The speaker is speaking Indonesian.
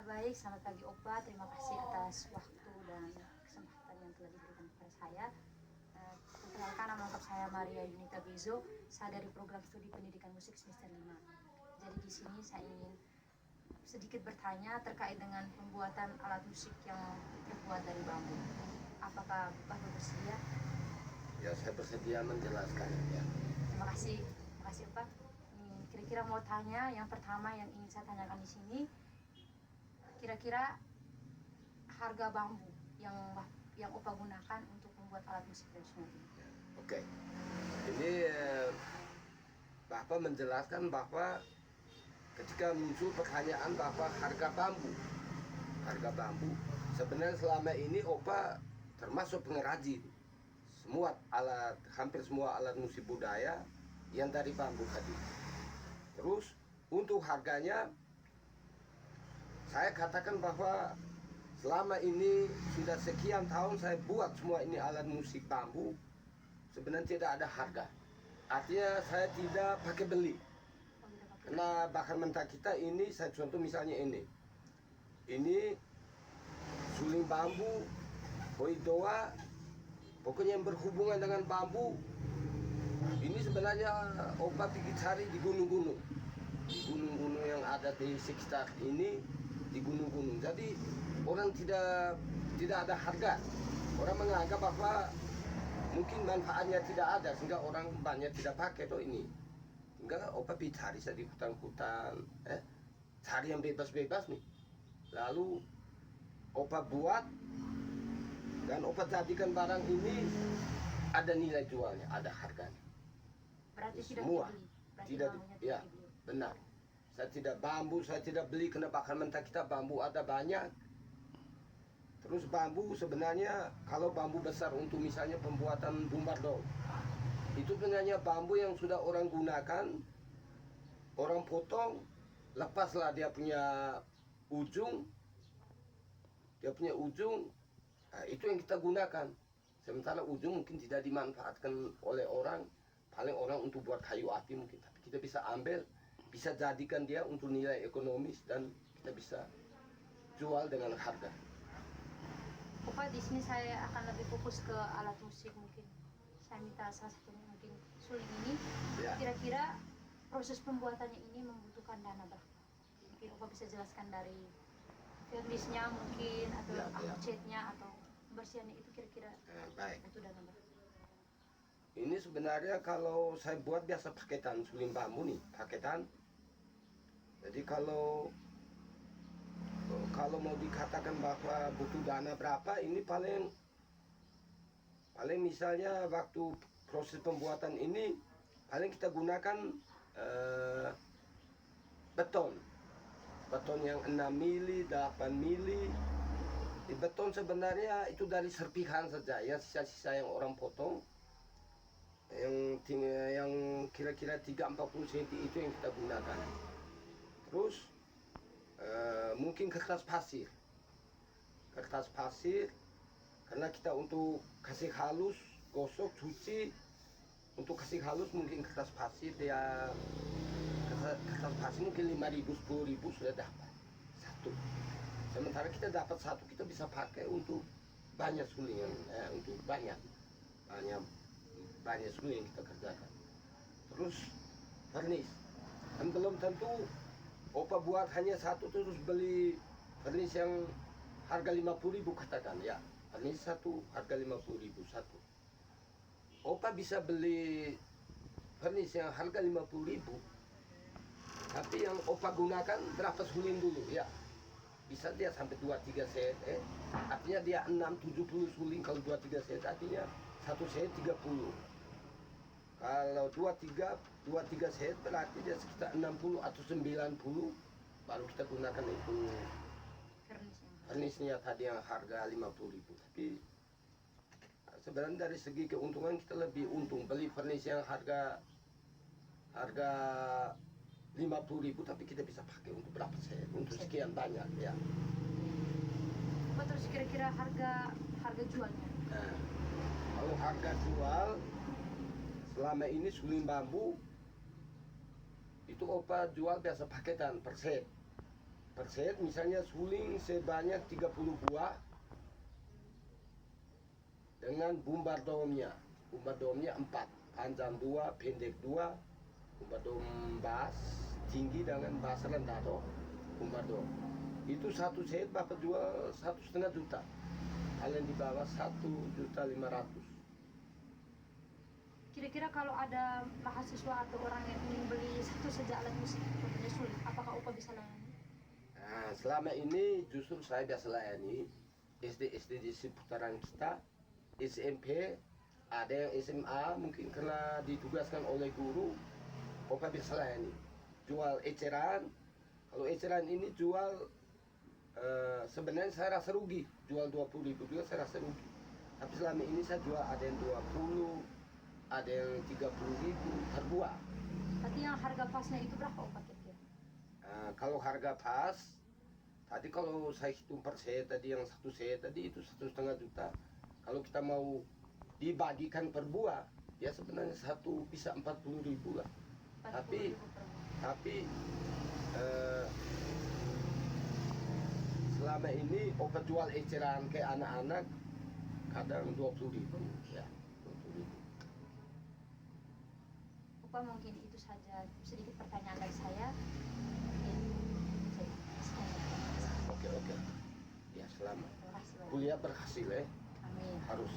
Baik, selamat pagi Opa. Terima kasih atas waktu dan kesempatan yang telah diberikan kepada saya. Perkenalkan, nama lengkap saya Maria Yunita Bezo. Saya dari program studi pendidikan musik semester 5. Jadi di sini saya ingin sedikit bertanya terkait dengan pembuatan alat musik yang terbuat dari bambu. Apakah Bapak bersedia? Ya, saya bersedia menjelaskan ya. Terima kasih Opa. Kira-kira mau tanya, yang pertama yang ingin saya tanyakan di sini, kira-kira harga bambu yang Opa gunakan untuk membuat alat musik tradisional ini. Oke. Ini Bapak menjelaskan bahwa ketika muncul pertanyaan bahwa harga bambu, sebenarnya selama ini Opa termasuk pengrajin hampir semua alat musik budaya yang dari bambu tadi. Terus untuk harganya, saya katakan bahwa selama ini sudah sekian tahun saya buat semua ini alat musik bambu, sebenarnya tidak ada harga. Artinya saya tidak pakai beli. Karena bahan mentah kita ini, saya contoh misalnya ini suling bambu, boidoa, pokoknya yang berhubungan dengan bambu. Ini sebenarnya Opa pergi cari di gunung-gunung yang ada di sekitar ini, di gunung-gunung. Jadi orang tidak ada harga. Orang menganggap bahwa mungkin manfaatnya tidak ada sehingga orang banyak tidak pakai ini. Sehingga Opa pergi cari di hutan-hutan, cari yang bebas-bebas nih. Lalu Opa buat dan Opa jadikan barang ini ada nilai jualnya, ada harganya. Berarti Semua tidak ya, benar. Saya tidak beli karena bahan mentah kita bambu ada banyak. Terus bambu sebenarnya kalau bambu besar untuk misalnya pembuatan bumbardong, itu sebenarnya bambu yang sudah orang gunakan, orang potong, lepaslah dia punya ujung, nah, itu yang kita gunakan. Sementara ujung mungkin tidak dimanfaatkan oleh orang, paling orang untuk buat kayu api mungkin, tapi kita bisa ambil, bisa jadikan dia untuk nilai ekonomis dan kita bisa jual dengan harga. Opa, di sini saya akan lebih fokus ke alat musik mungkin. Saya minta salah satunya mungkin suling ini. Ya. Kira-kira proses pembuatannya ini membutuhkan dana berapa? Mungkin Opa bisa jelaskan dari furnishnya mungkin, atau catnya atau pembersihannya itu kira-kira Baik. butuh dana berapa? Ini sebenarnya kalau saya buat biasa paketan suling bambu nih, paketan. Jadi kalau mau dikatakan bahwa butuh dana berapa, ini paling misalnya waktu proses pembuatan ini paling kita gunakan beton yang 6 mili, 8 mili. Di beton sebenarnya itu dari serpihan saja ya, sisa-sisa yang orang potong. Yang kira-kira 3-40 cm itu yang kita gunakan. Terus mungkin kertas pasir karena kita untuk kasih halus, gosok, cuci, untuk kasih halus mungkin kertas pasir mungkin 5.000, 10.000 sudah dapat satu. Sementara kita dapat satu, kita bisa pakai untuk banyak sulingan, untuk banyak suling yang kita kerjakan. Terus vernis, dan belum tentu Opa buat hanya satu terus beli vernis yang harga 50.000 katakan ya, vernis satu harga 50.000 satu. Opa bisa beli vernis yang harga 50.000, tapi yang Opa gunakan berapa suling dulu ya, bisa dia sampai 2-3 set, artinya dia 6-70 suling. Kalau 2-3 set artinya satu set 30. Kalau 2-3 set berarti dia sekitar 60 atau 90, baru kita gunakan itu vernisnya tadi yang harga 50.000. Tapi sebenarnya dari segi keuntungan kita lebih untung beli vernis yang harga 50.000, tapi kita bisa pakai untuk berapa set, untuk sekian banyak ya. Terus kira-kira harga jualnya? Nah, kalau harga jual selama ini suling bambu itu Opa jual biasa paketan per set. per set misalnya suling sebanyak 30 buah dengan bumbar domnya. Bumbar domnya 4, panjang 2, pendek 2, bumbar dom bas tinggi dengan bas rendah toh. Bumbar dom. Itu satu set Bapak jual 1,5 juta. Kalian di bawah 1.500.000. Kira-kira kalau ada mahasiswa atau orang yang ingin beli satu saja alat musik contohnya sulit, apakah Upa bisa layani? Nah, selama ini justru saya biasa layani SD di seputaran kita, SMP, ada yang SMA mungkin karena ditugaskan oleh guru, Opa bisa layani. Jual eceran, kalau eceran ini jual sebenarnya saya rasa rugi, jual 20.000 juga saya rasa rugi. Tapi selama ini saya jual ada yang 20, ada yang 30.000 per buah. Berarti yang harga pasnya itu berapa Upa kira-kira? Kalau harga pas, tadi kalau saya hitung per set tadi yang satu set tadi itu 1,5 juta. Kalau kita mau dibagikan per buah, ya sebenarnya satu bisa 40.000 lah. 40.000 per buah. Tapi selama ini Opa jual eceran ke anak-anak kadang 20.000 ya. 20.000. Upa mungkin itu saja sedikit pertanyaan dari saya. Mungkin saya Oke. Ya selamat. terima kasih banyak. Kuliah berhasil Amin. harus